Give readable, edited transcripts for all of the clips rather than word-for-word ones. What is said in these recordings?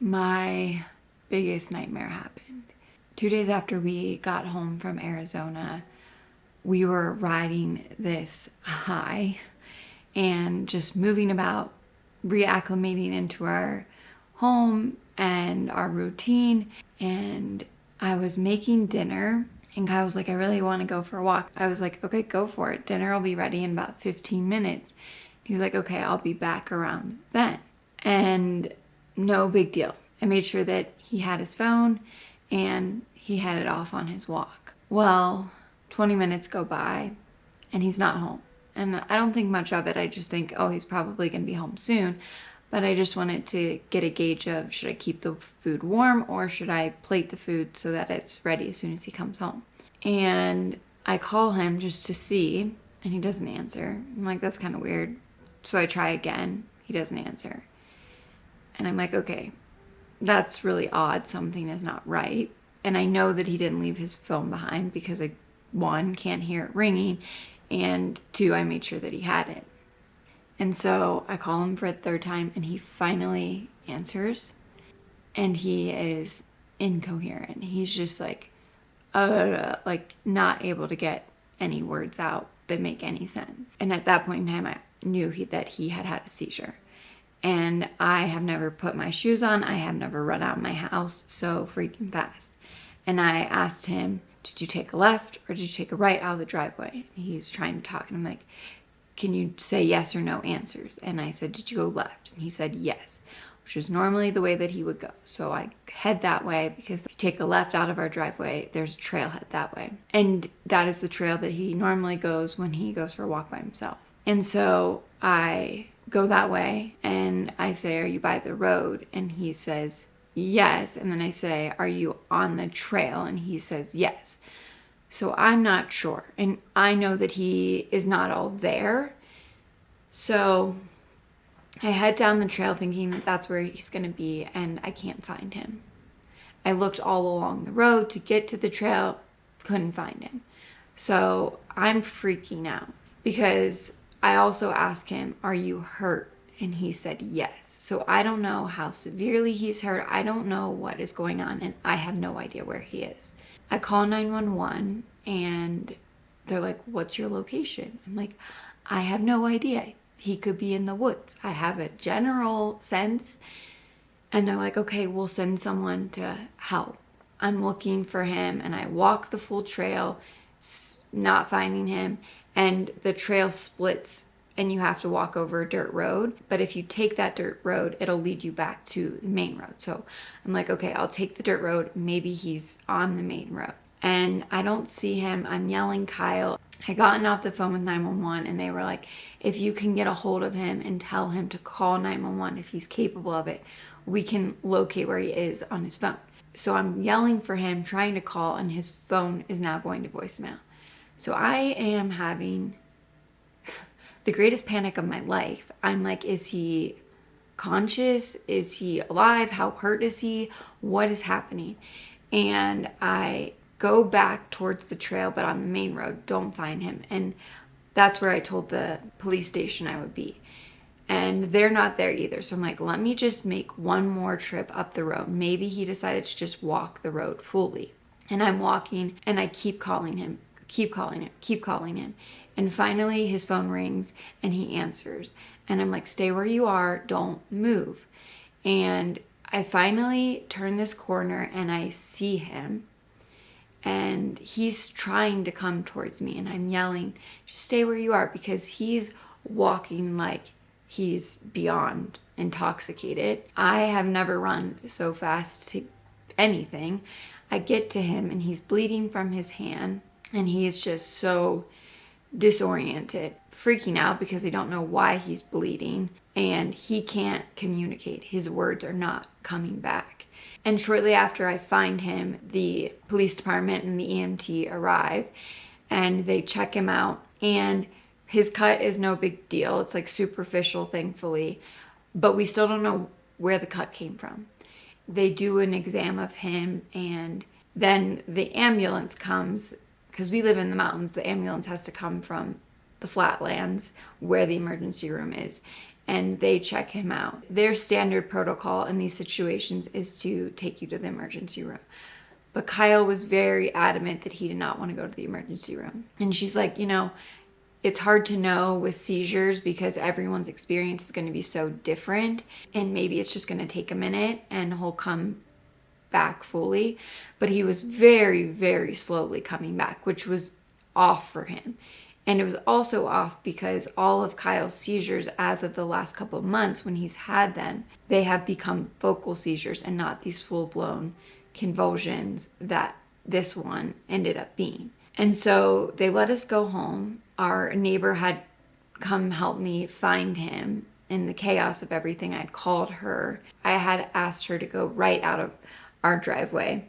my biggest nightmare happened. 2 days after we got home from Arizona, we were riding this high and just moving about, reacclimating into our home and our routine. And I was making dinner, and Kyle was like, I really want to go for a walk. I was like, okay, go for it. Dinner will be ready in about 15 minutes. He's like, okay, I'll be back around then. And no big deal. I made sure that he had his phone and he had it off on his walk. Well, 20 minutes go by and he's not home. And I don't think much of it. I just think, oh, he's probably going to be home soon. But I just wanted to get a gauge of, should I keep the food warm or should I plate the food so that it's ready as soon as he comes home? And I call him just to see, and he doesn't answer. I'm like, that's kind of weird. So I try again. He doesn't answer. And I'm like, okay, that's really odd. Something is not right. And I know that he didn't leave his phone behind because I, one, can't hear it ringing, and two, I made sure that he had it. And so I call him for a third time, and he finally answers, and he is incoherent. He's just like not able to get any words out that make any sense. And at that point in time, I knew that he had had a seizure. And I have never put my shoes on. I have never run out of my house so freaking fast. And I asked him, did you take a left or did you take a right out of the driveway? And he's trying to talk, and I'm like, can you say yes or no answers? And I said, did you go left? And he said yes, which is normally the way that he would go. So I head that way because if you take a left out of our driveway, there's a trailhead that way. And that is the trail that he normally goes when he goes for a walk by himself. And so I go that way and I say, are you by the road? And he says, yes. And then I say, are you on the trail? And he says, yes. So I'm not sure. And I know that he is not all there. So I head down the trail thinking that that's where he's going to be, and I can't find him. I looked all along the road to get to the trail, couldn't find him. So I'm freaking out because I also asked him, are you hurt? And he said yes. So I don't know how severely he's hurt. I don't know what is going on, and I have no idea where he is. I call 911 and they're like, what's your location? I'm like, I have no idea. He could be in the woods. I have a general sense. And they're like, okay, we'll send someone to help. I'm looking for him, and I walk the full trail, not finding him. And the trail splits and you have to walk over a dirt road. But if you take that dirt road, it'll lead you back to the main road. So I'm like, okay, I'll take the dirt road. Maybe he's on the main road. And I don't see him. I'm yelling, Kyle. I gotten off the phone with 911, and they were like, if you can get a hold of him and tell him to call 911 if he's capable of it, we can locate where he is on his phone. So I'm yelling for him, trying to call, and his phone is now going to voicemail. So I am having the greatest panic of my life. I'm like, is he conscious? Is he alive? How hurt is he? What is happening? And I go back towards the trail, but on the main road, don't find him. And that's where I told the police station I would be. And they're not there either. So I'm like, let me just make one more trip up the road. Maybe he decided to just walk the road fully. And I'm walking, and I keep calling him, keep calling him, keep calling him. And finally his phone rings and he answers. And I'm like, stay where you are, don't move. And I finally turn this corner and I see him. And he's trying to come towards me, and I'm yelling, just stay where you are, because he's walking like he's beyond intoxicated. I have never run so fast to anything. I get to him and he's bleeding from his hand, and he is just so disoriented, freaking out because I don't know why he's bleeding, and he can't communicate. His words are not coming back. And shortly after I find him, the police department and the EMT arrive, and they check him out, and his cut is no big deal. It's like superficial, thankfully, but we still don't know where the cut came from. They do an exam of him, and then the ambulance comes, because we live in the mountains. The ambulance has to come from the flatlands where the emergency room is. and they check him out. Their standard protocol in these situations is to take you to the emergency room. But Kyle was very adamant that he did not want to go to the emergency room. And she's like, it's hard to know with seizures because everyone's experience is going to be so different. And maybe it's just going to take a minute and he'll come back fully. But he was very, very slowly coming back, which was off for him. And it was also off because all of Kyle's seizures as of the last couple of months when he's had them, they have become focal seizures and not these full-blown convulsions that this one ended up being. And so they let us go home. Our neighbor had come help me find him in the chaos of everything. I'd called her. I had asked her to go right out of our driveway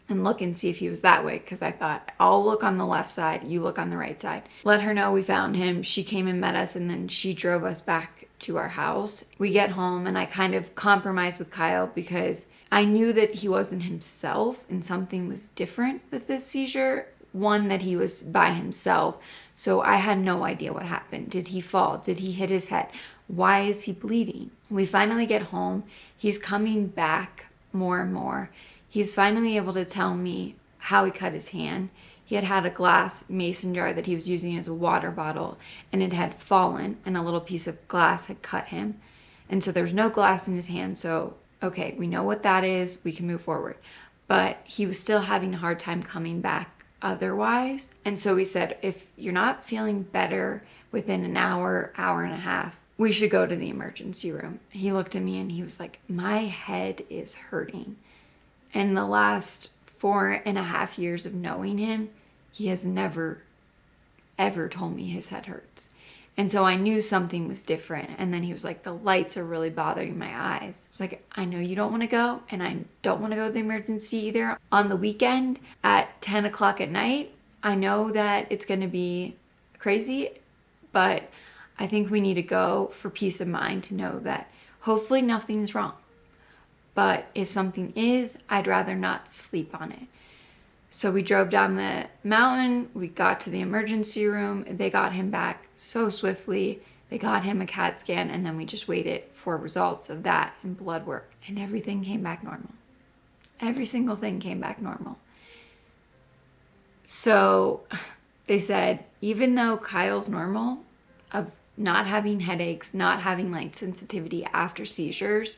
and look and see if he was that way, because I thought, I'll look on the left side, you look on the right side. Let her know we found him. She came and met us, and then she drove us back to our house. We get home, and I kind of compromised with Kyle because I knew that he wasn't himself and something was different with this seizure. One, that he was by himself, so I had no idea what happened. Did he fall? Did he hit his head? Why is he bleeding? We finally get home. He's coming back more and more. He's finally able to tell me how he cut his hand. He had a glass mason jar that he was using as a water bottle, and it had fallen, and a little piece of glass had cut him. And so there was no glass in his hand, so okay, we know what that is, we can move forward. But he was still having a hard time coming back otherwise. And so we said, if you're not feeling better within an hour, hour and a half, we should go to the emergency room. He looked at me and he was like, my head is hurting. In the last 4.5 years of knowing him, he has never, ever told me his head hurts. And so I knew something was different. And then he was like, the lights are really bothering my eyes. It's like, I know you don't want to go, and I don't want to go to the emergency either. On the weekend at 10 o'clock at night, I know that it's going to be crazy, but I think we need to go for peace of mind to know that hopefully nothing's wrong. But if something is, I'd rather not sleep on it. So we drove down the mountain, we got to the emergency room, they got him back so swiftly, they got him a CAT scan, and then we just waited for results of that and blood work, and everything came back normal. Every single thing came back normal. So they said, even though Kyle's normal, of not having headaches, not having light sensitivity after seizures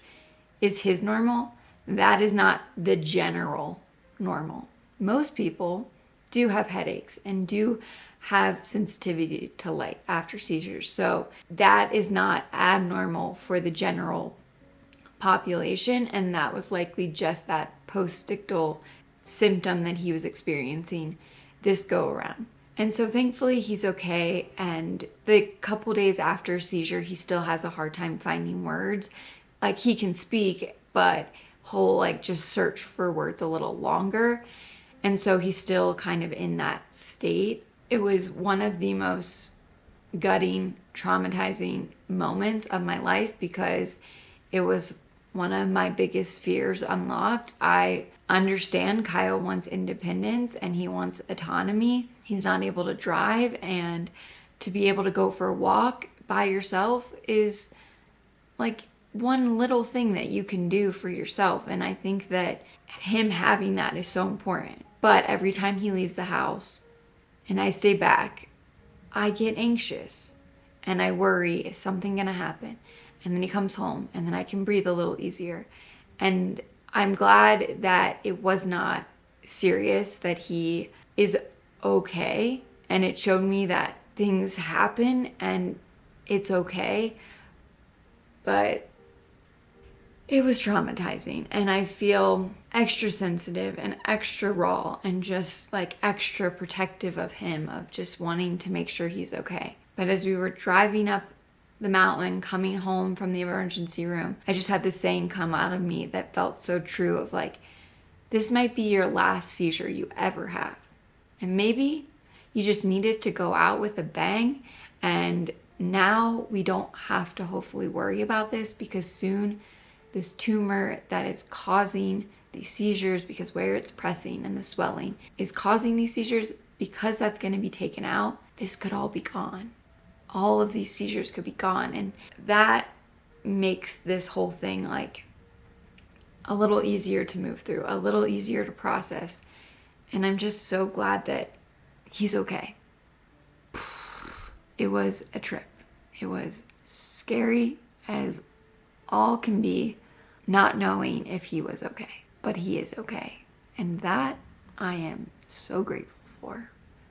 is his normal, that is not the general normal. Most people do have headaches and do have sensitivity to light after seizures. So that is not abnormal for the general population. And that was likely just that postictal symptom that he was experiencing this go around. And so thankfully he's okay. And the couple days after seizure, he still has a hard time finding words. Like, he can speak, but he'll just search for words a little longer. And so he's still kind of in that state. It was one of the most gutting, traumatizing moments of my life because it was one of my biggest fears unlocked. I understand Kyle wants independence and he wants autonomy. He's not able to drive, and to be able to go for a walk by yourself is like one little thing that you can do for yourself. And I think that him having that is so important. But every time he leaves the house and I stay back, I get anxious and I worry, is something gonna happen? And then he comes home and then I can breathe a little easier. And I'm glad that it was not serious, that he is okay. And it showed me that things happen and it's okay. But it was traumatizing, and I feel extra sensitive and extra raw and just extra protective of him, of just wanting to make sure he's okay. But as we were driving up the mountain, coming home from the emergency room, I just had this saying come out of me that felt so true of this might be your last seizure you ever have. And maybe you just needed to go out with a bang, and now we don't have to hopefully worry about this, because soon this tumor that is causing these seizures, because where it's pressing and the swelling is causing these seizures, because that's going to be taken out, this could all be gone. all of these seizures could be gone. And that makes this whole thing like a little easier to move through, a little easier to process. And I'm just so glad that he's okay. It was a trip. It was scary as all can be, not knowing if he was okay. But he is okay. And that I am so grateful for.